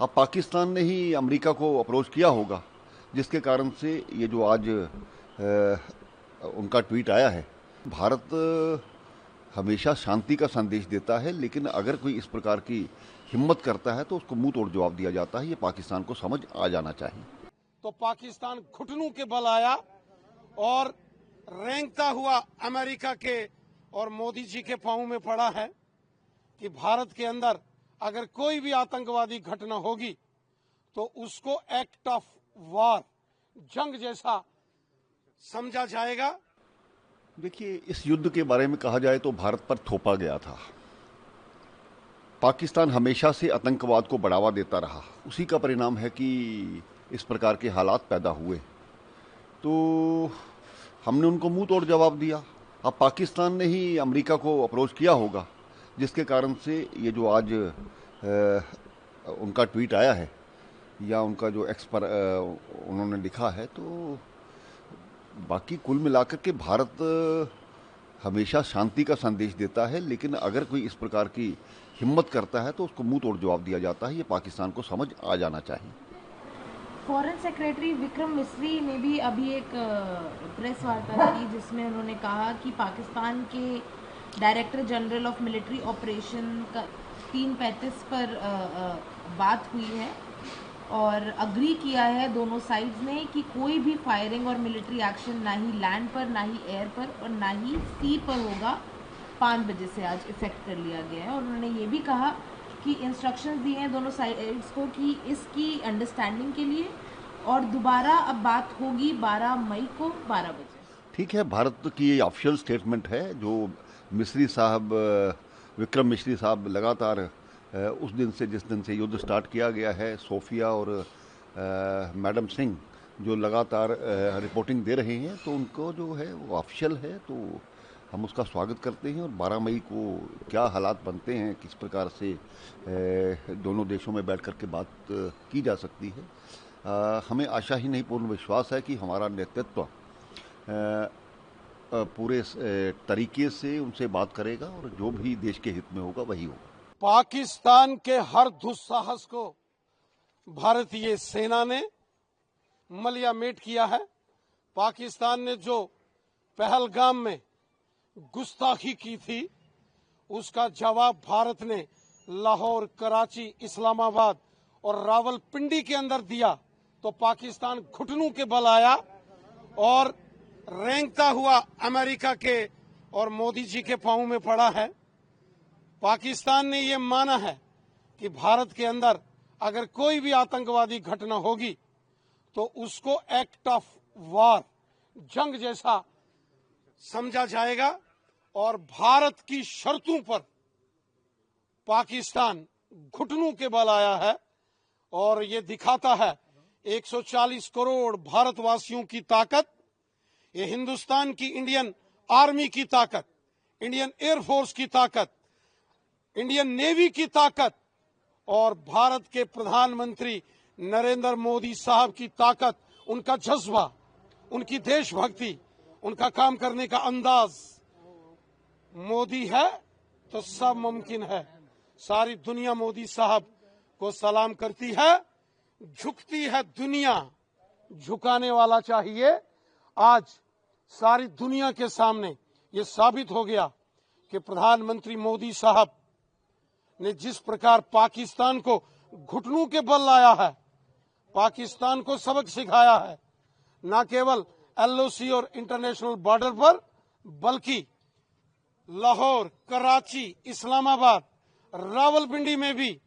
अब पाकिस्तान ने ही अमेरिका को अप्रोच किया होगा, जिसके कारण से ये जो आज उनका ट्वीट आया है। भारत हमेशा शांति का संदेश देता है, लेकिन अगर कोई इस प्रकार की हिम्मत करता है तो उसको मुंह तोड़ जवाब दिया जाता है। ये पाकिस्तान को समझ आ जाना चाहिए। तो पाकिस्तान घुटनों के बल आया और रेंगता हुआ अमेरिका के और मोदी जी के पांव में पड़ा है कि भारत के अंदर अगर कोई भी आतंकवादी घटना होगी तो उसको एक्ट ऑफ वॉर, जंग जैसा समझा जाएगा। देखिए, इस युद्ध के बारे में कहा जाए तो भारत पर थोपा गया था। पाकिस्तान हमेशा से आतंकवाद को बढ़ावा देता रहा, उसी का परिणाम है कि इस प्रकार के हालात पैदा हुए। तो हमने उनको मुंह तोड़ जवाब दिया। अब पाकिस्तान ने ही अमेरिका को अप्रोच किया होगा, जिसके कारण से ये जो आज उनका ट्वीट आया है या उनका जो एक्स पर उन्होंने लिखा है। तो बाकी कुल मिलाकर के भारत हमेशा शांति का संदेश देता है, लेकिन अगर कोई इस प्रकार की हिम्मत करता है तो उसको मुंह तोड़ जवाब दिया जाता है। ये पाकिस्तान को समझ आ जाना चाहिए। फॉरेन सेक्रेटरी विक्रम मिस्री ने भी अभी एक प्रेस वार्ता की, जिसमें उन्होंने कहा कि पाकिस्तान के director general of military operation का 3:35 पर बात हुई है और अग्री किया है दोनों साइड्स ने कि कोई भी फायरिंग और मिलिट्री एक्शन ना ही लैंड पर, ना ही एयर पर और ना ही सी पर होगा। 5 बजे से आज इफेक्ट कर लिया गया है। और उन्होंने ये भी कहा कि इंस्ट्रक्शंस दिए हैं दोनों साइड्स को कि इसकी अंडरस्टैंडिंग के लिए, और दोबारा अब बात होगी 12 मई को 12 बजे। ठीक है, भारत की ये ऑफिशियल स्टेटमेंट है जो मिस्री साहब, विक्रम मिस्री साहब लगातार उस दिन से, जिस दिन से युद्ध स्टार्ट किया गया है, सोफिया और मैडम सिंह जो लगातार रिपोर्टिंग दे रहे हैं, तो उनको जो है वो ऑफिशियल है, तो हम उसका स्वागत करते हैं। और 12 मई को क्या हालात बनते हैं, किस प्रकार से दोनों देशों में बैठ कर के बात की जा सकती है, हमें आशा ही नहीं पूर्ण विश्वास है कि हमारा नेतृत्व पूरे तरीके से उनसे बात करेगा और जो भी देश के हित में होगा वही होगा। पाकिस्तान के हर दुस्साहस को भारतीय सेना ने मलियामेट किया है। पाकिस्तान ने जो पहलगाम में गुस्ताखी की थी, उसका जवाब भारत ने लाहौर, कराची, इस्लामाबाद और रावलपिंडी के अंदर दिया। तो पाकिस्तान घुटनों के बल आया और रेंगता हुआ अमेरिका के और मोदी जी के पांव में पड़ा है। पाकिस्तान ने ये माना है कि भारत के अंदर अगर कोई भी आतंकवादी घटना होगी तो उसको एक्ट ऑफ वॉर, जंग जैसा समझा जाएगा। और भारत की शर्तों पर पाकिस्तान घुटनों के बल आया है और ये दिखाता है 140 करोड़ भारतवासियों की ताकत, ये हिंदुस्तान की इंडियन आर्मी की ताकत, इंडियन एयरफोर्स की ताकत, इंडियन नेवी की ताकत और भारत के प्रधानमंत्री नरेंद्र मोदी साहब की ताकत, उनका जज्बा, उनकी देशभक्ति, उनका काम करने का अंदाज। मोदी है तो सब मुमकिन है। सारी दुनिया मोदी साहब को सलाम करती है, झुकती है दुनिया, झुकाने वाला चाहिए। आज सारी दुनिया के सामने ये साबित हो गया कि प्रधानमंत्री मोदी साहब ने जिस प्रकार पाकिस्तान को घुटनों के बल लाया है, पाकिस्तान को सबक सिखाया है, न केवल एलओसी और इंटरनेशनल बॉर्डर पर, बल्कि लाहौर, कराची, इस्लामाबाद, रावलपिंडी में भी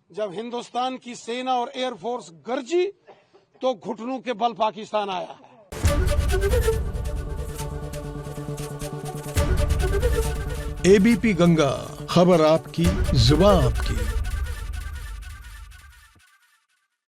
जब हिंदुस्तान की सेना और एयरफोर्स गरजी तो घुटनों के बल पाकिस्तान आया है। एबीपी गंगा, खबर आपकी, जुबान आपकी।